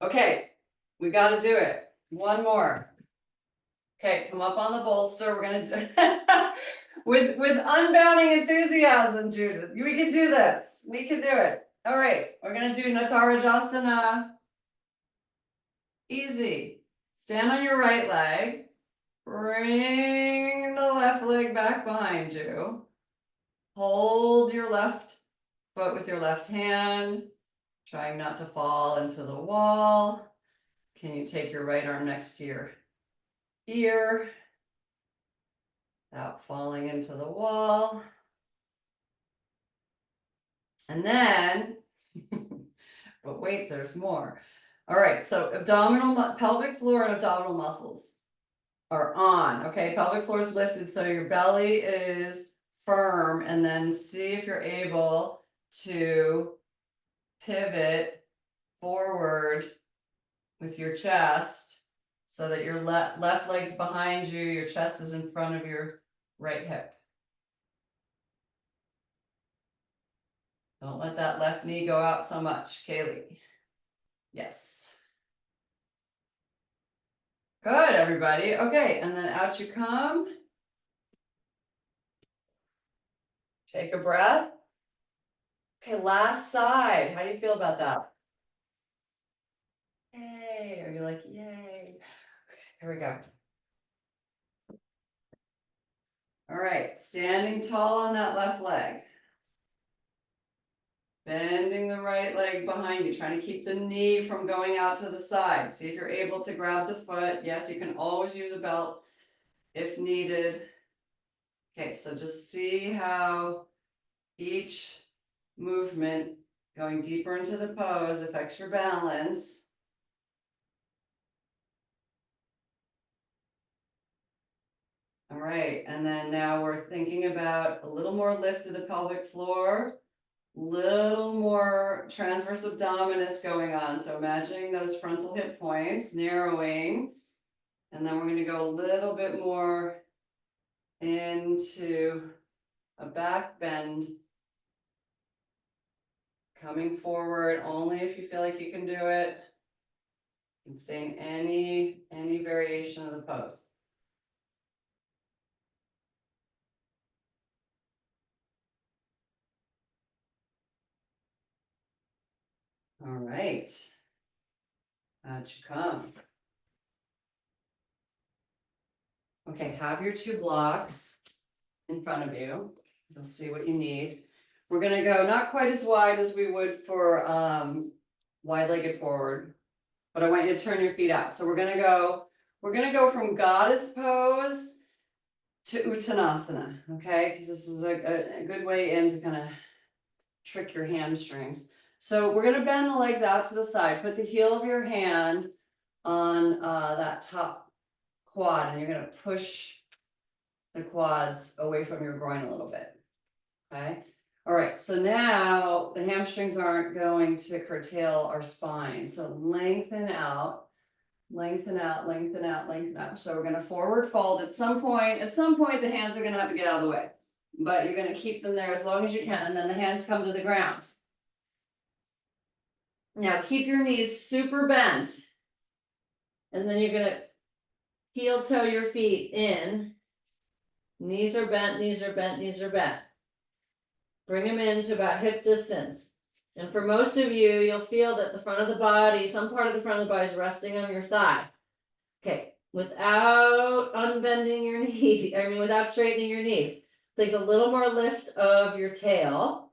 Okay, we got to do it. One more. Okay, come up on the bolster. We're gonna do with unbounding enthusiasm, Judith. We can do this. We can do it. All right, we're gonna do Natarajasana. Easy. Stand on your right leg. Bring the left leg back behind you. Hold your left foot with your left hand, trying not to fall into the wall. Can you take your right arm next to your ear without falling into the wall? And then, but wait, there's more. All right, so pelvic floor and abdominal muscles are on, okay? Pelvic floor is lifted, so your belly is firm, and then see if you're able to pivot forward with your chest so that your left leg's behind you, your chest is in front of your right hip. Don't let that left knee go out so much, Kaylee. Yes. Good, everybody. Okay, and then out you come. Take a breath. Okay, last side. How do you feel about that? Yay. Are you like, yay? Here we go. All right, standing tall on that left leg. Bending the right leg behind you, trying to keep the knee from going out to the side. See if you're able to grab the foot. Yes, you can always use a belt if needed. Okay, so just see how each movement going deeper into the pose affects your balance. All right, and then now we're thinking about a little more lift to the pelvic floor. Little more transverse abdominis going on, so imagining those frontal hip points narrowing. And then we're gonna go a little bit more into a back bend. Coming forward only if you feel like you can do it. You can stay in any variation of the pose. All right. How'd you come? Okay, have your two blocks in front of you. You'll see what you need. We're gonna go not quite as wide as we would for wide-legged forward, but I want you to turn your feet out. So we're gonna go from goddess pose to Uttanasana, okay? Because this is a good way in to kind of trick your hamstrings. So we're gonna bend the legs out to the side. Put the heel of your hand on that top quad, and you're gonna push the quads away from your groin a little bit. Okay. All right. So now the hamstrings aren't going to curtail our spine. So lengthen out, lengthen out, lengthen out, lengthen out. So we're going to forward fold at some point. At some point, the hands are going to have to get out of the way, but you're going to keep them there as long as you can. And then the hands come to the ground. Now keep your knees super bent. And then you're going to heel toe your feet in. Knees are bent, knees are bent, knees are bent. Bring them into about hip distance. And for most of you, you'll feel that the front of the body, some part of the front of the body is resting on your thigh. Okay, without unbending your knee, without straightening your knees. Think a little more lift of your tail.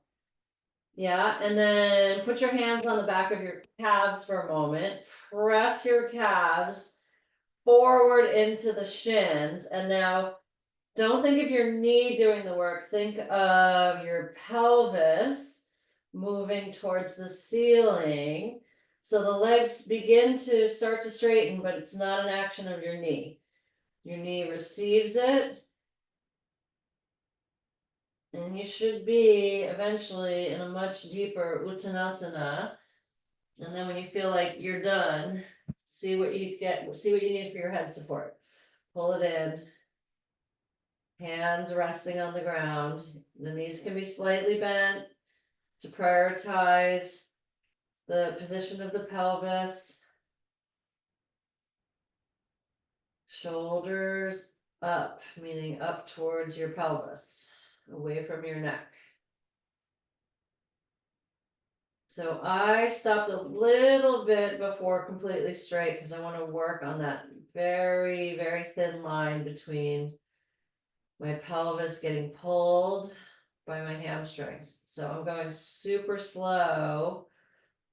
Yeah, and then put your hands on the back of your calves for a moment. Press your calves forward into the shins. And now don't think of your knee doing the work. Think of your pelvis moving towards the ceiling. So the legs begin to start to straighten, but it's not an action of your knee. Your knee receives it. And you should be eventually in a much deeper Uttanasana. And then when you feel like you're done, see what you need for your head support. Pull it in. Hands resting on the ground. The knees can be slightly bent to prioritize the position of the pelvis. Shoulders up, meaning up towards your pelvis, away from your neck. So I stopped a little bit before completely straight because I want to work on that very, very thin line between my pelvis getting pulled by my hamstrings. So I'm going super slow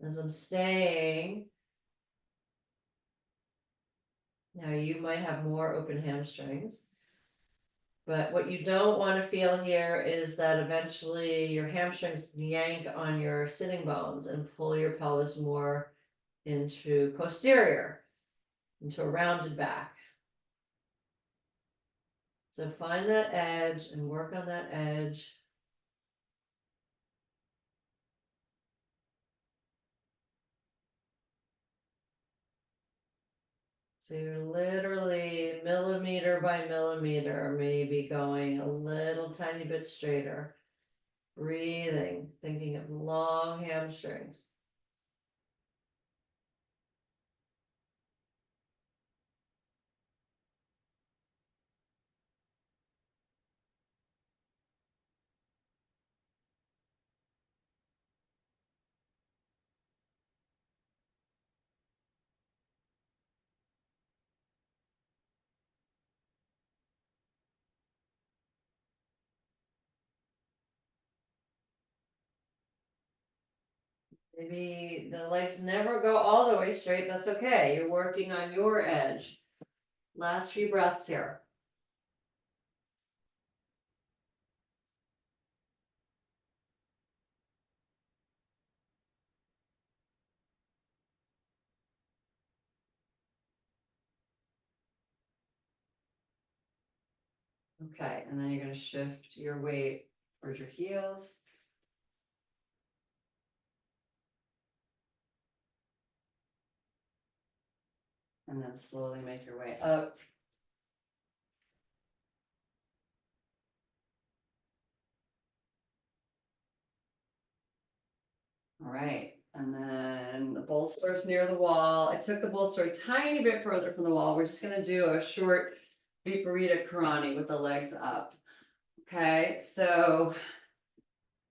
as I'm staying. Now you might have more open hamstrings. But what you don't want to feel here is that eventually your hamstrings yank on your sitting bones and pull your pelvis more into posterior, into a rounded back. So find that edge and work on that edge. So you're literally millimeter by millimeter, maybe going a little tiny bit straighter. Breathing, thinking of long hamstrings. Maybe the legs never go all the way straight, that's okay. You're working on your edge. Last few breaths here. Okay, and then you're going to shift your weight towards your heels. And then slowly make your way up. All right, and then the bolster's near the wall. I took the bolster a tiny bit further from the wall. We're just gonna do a short Viparita Karani with the legs up. Okay, so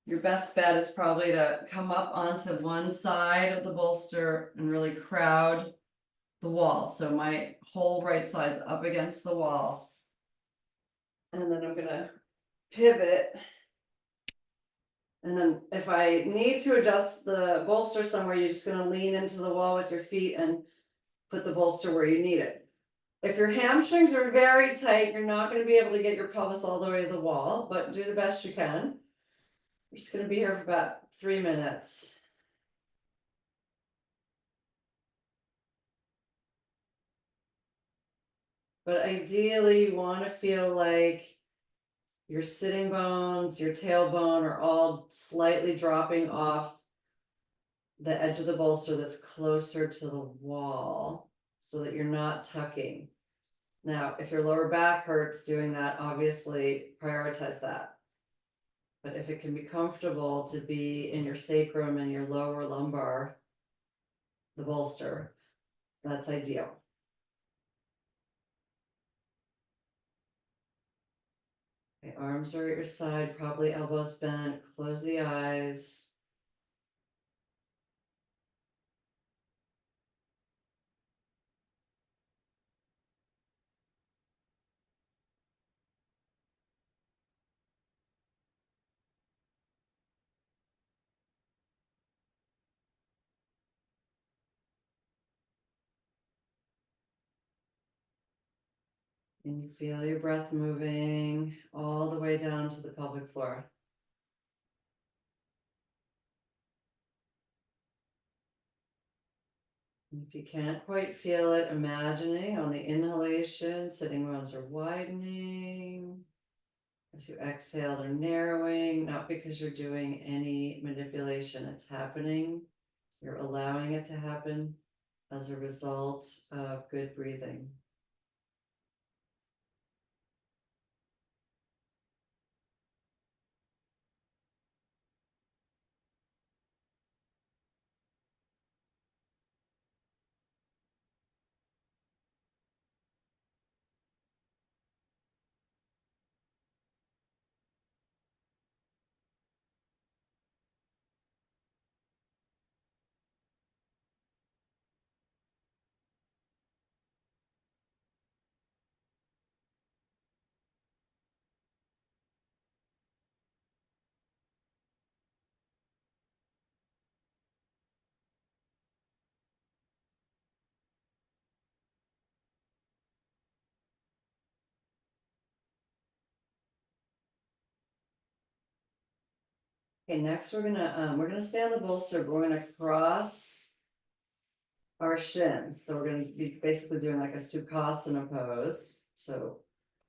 your best bet is probably to come up onto one side of the bolster and really crowd the wall. So my whole right side's up against the wall. And then I'm gonna pivot. And then if I need to adjust the bolster somewhere, you're just gonna lean into the wall with your feet and put the bolster where you need it. If your hamstrings are very tight, you're not gonna be able to get your pelvis all the way to the wall, but do the best you can. We're just gonna be here for about 3 minutes. But ideally, you wanna feel like your sitting bones, your tailbone are all slightly dropping off the edge of the bolster that's closer to the wall so that you're not tucking. Now, if your lower back hurts doing that, obviously prioritize that. But if it can be comfortable to be in your sacrum and your lower lumbar, the bolster, that's ideal. Okay, arms are at your side, probably elbows bent, close the eyes. And you feel your breath moving all the way down to the pelvic floor. If you can't quite feel it, imagining on the inhalation, sitting bones are widening. As you exhale, they're narrowing, not because you're doing any manipulation, it's happening. You're allowing it to happen as a result of good breathing. Okay, next we're gonna stay on the bolster, but we're gonna cross our shins. So we're gonna be basically doing like a Sukhasana pose. So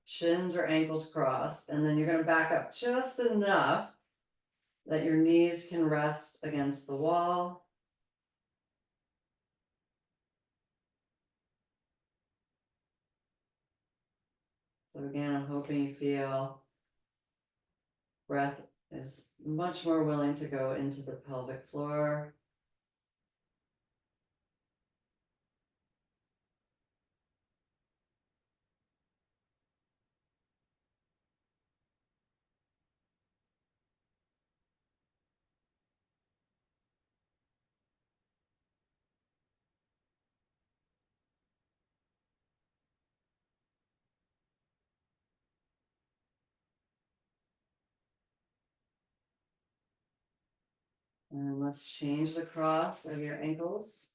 shins or ankles crossed, and then you're gonna back up just enough that your knees can rest against the wall. So again, I'm hoping you feel breath is much more willing to go into the pelvic floor. And let's change the cross of your ankles.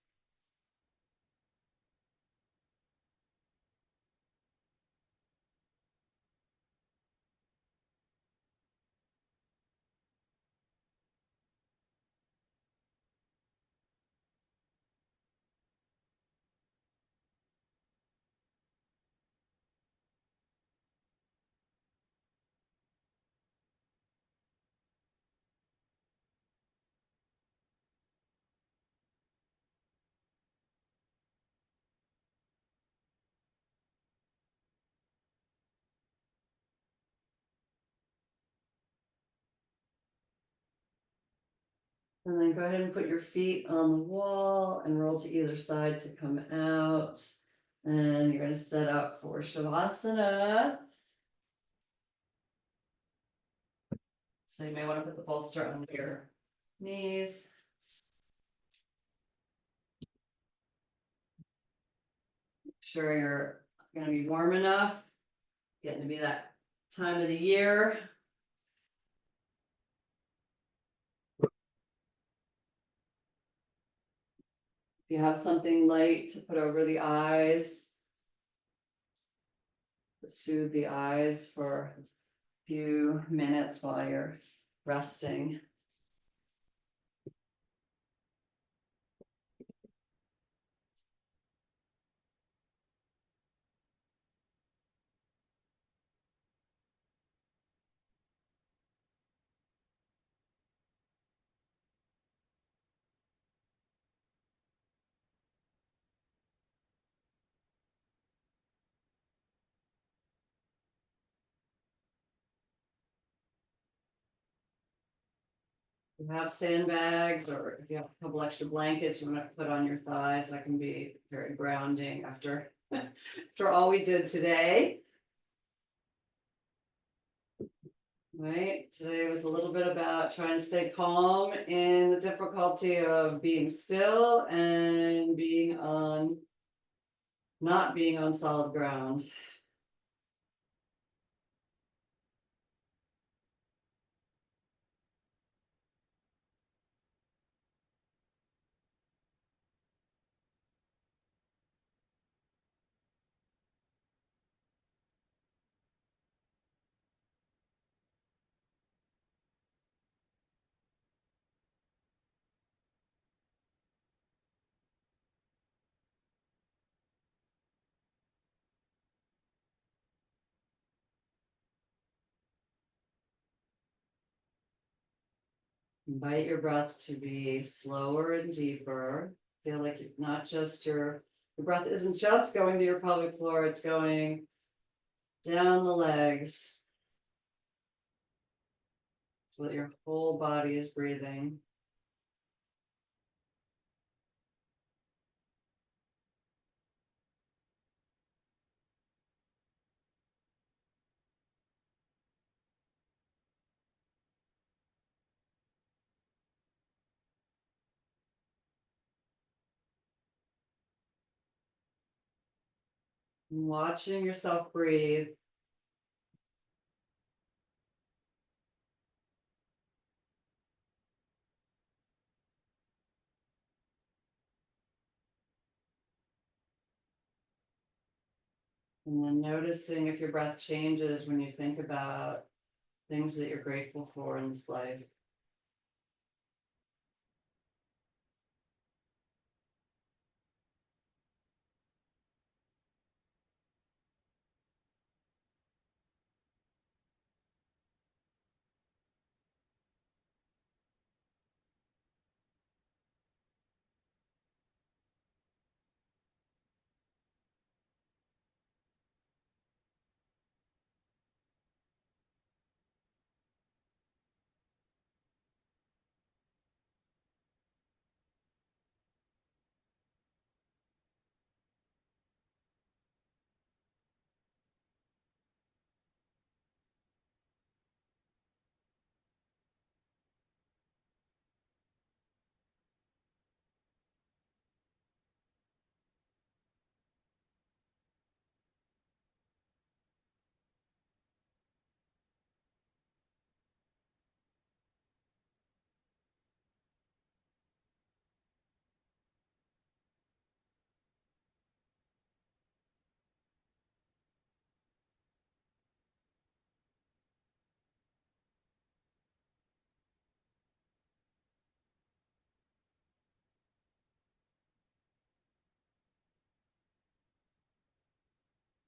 And then go ahead and put your feet on the wall and roll to either side to come out. And you're gonna set up for Shavasana. So you may want to put the bolster under your knees. Make sure you're gonna be warm enough. Getting to be that time of the year. If you have something light to put over the eyes, to soothe the eyes for a few minutes while you're resting. If you have sandbags or if you have a couple extra blankets you want to put on your thighs, that can be very grounding after after all we did today. Right, today was a little bit about trying to stay calm in the difficulty of being still and not being on solid ground. Invite your breath to be slower and deeper. Feel like it's not just your breath isn't just going to your pelvic floor, it's going down the legs so that your whole body is breathing. Watching yourself breathe. And then noticing if your breath changes when you think about things that you're grateful for in this life.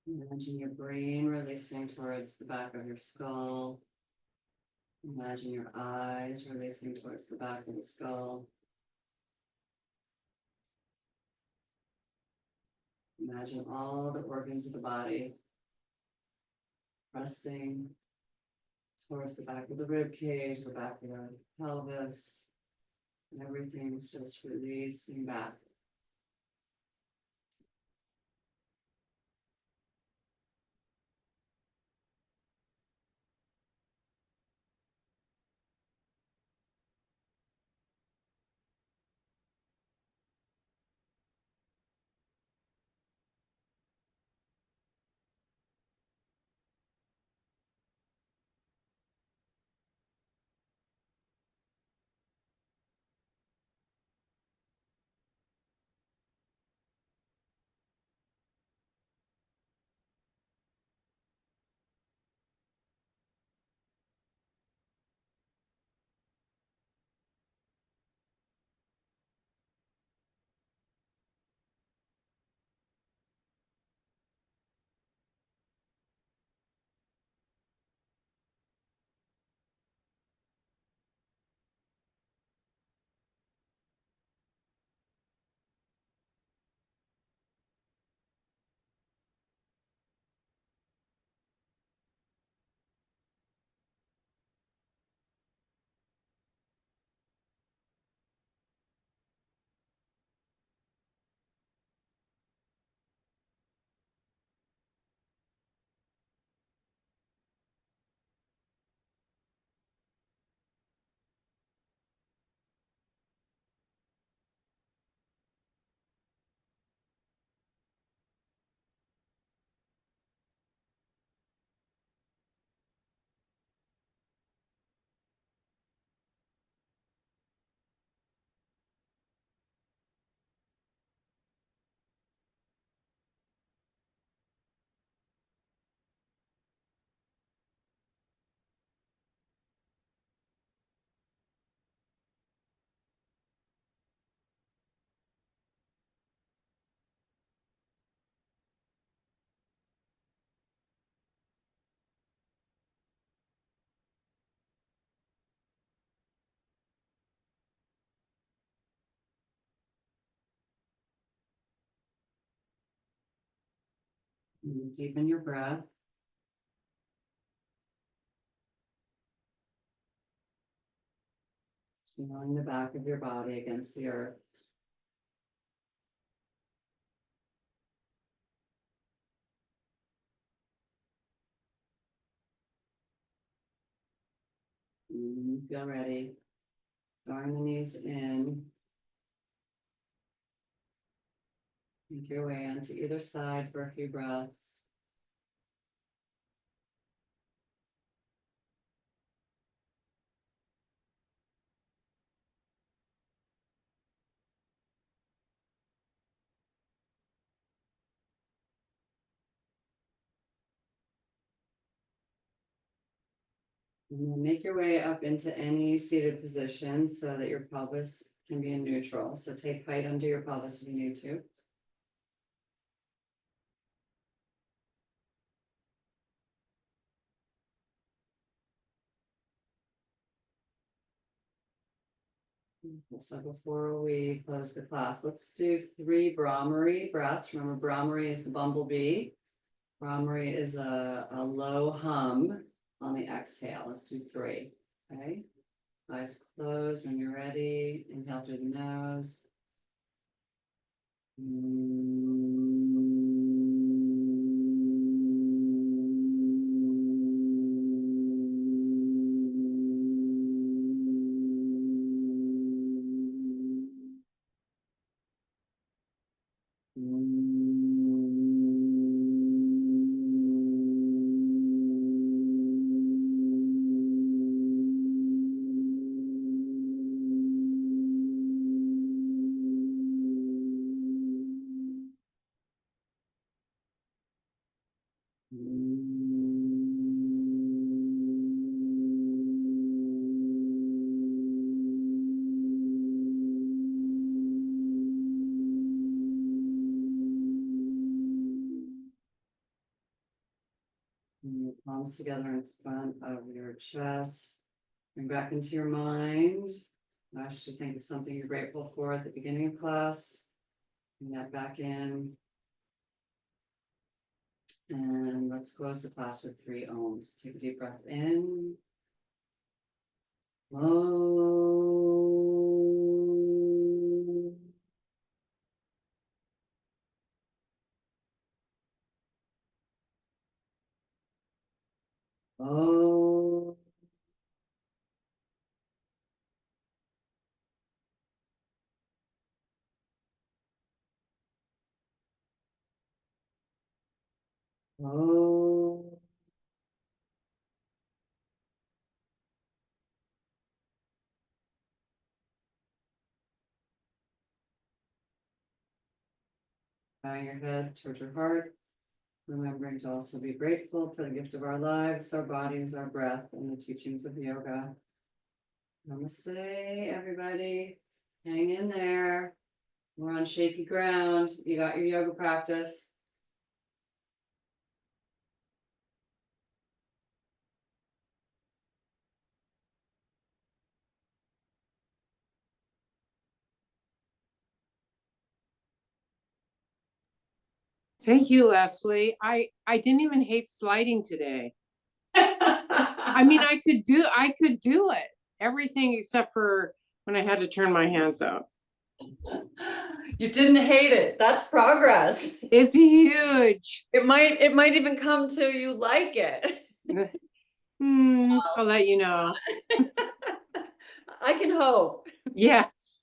Imagine your brain releasing towards the back of your skull. Imagine your eyes releasing towards the back of the skull. Imagine all the organs of the body resting towards the back of the rib cage, the back of the pelvis, Everything's just releasing back. And deepen your breath. Feeling the back of your body against the earth. Feel ready. Drawing the knees in. Make your way onto either side for a few breaths. And then make your way up into any seated position so that your pelvis can be in neutral. So take height under your pelvis if you need to. So before we close the class, let's do 3 Brahmari breaths. Remember, Brahmari is the bumblebee. Brahmari is a low hum on the exhale. Let's do 3. Okay. Eyes closed when you're ready. Inhale through the nose. Your palms together in front of your chest. Bring back into your mind. I should think of something you're grateful for at the beginning of class. Bring that back in. And let's close the class with 3 ohms. Take a deep breath in. Om. Oh. Bowing your head towards your heart, remembering to also be grateful for the gift of our lives, our bodies, our breath, and the teachings of yoga. Namaste, everybody. Hang in there. We're on shaky ground. You got your yoga practice. Thank you, Leslie. I didn't even hate sliding today. I mean, I could do it. Everything except for when I had to turn my hands out. You didn't hate it. That's progress. It's huge. It might even come to you like it. I'll let you know. I can hope. Yes.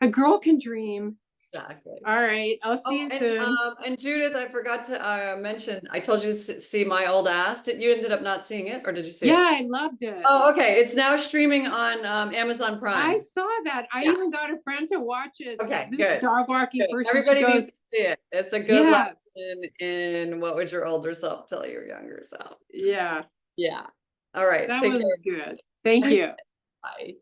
A girl can dream. Exactly. All right. I'll see you soon. And Judith, I forgot to mention, I told you to see my old ass. You ended up not seeing it, or did you see it? Yeah, I loved it. Oh, okay. It's now streaming on Amazon Prime. I saw that. I Yeah. even got a friend to watch it. Okay, This good. dog walking Good. person. Everybody she goes, needs to see it. It's a good Yes. lesson in what would your older self tell your younger self. yeah, Yeah. All right. that Take was care. good. Thank you. Bye.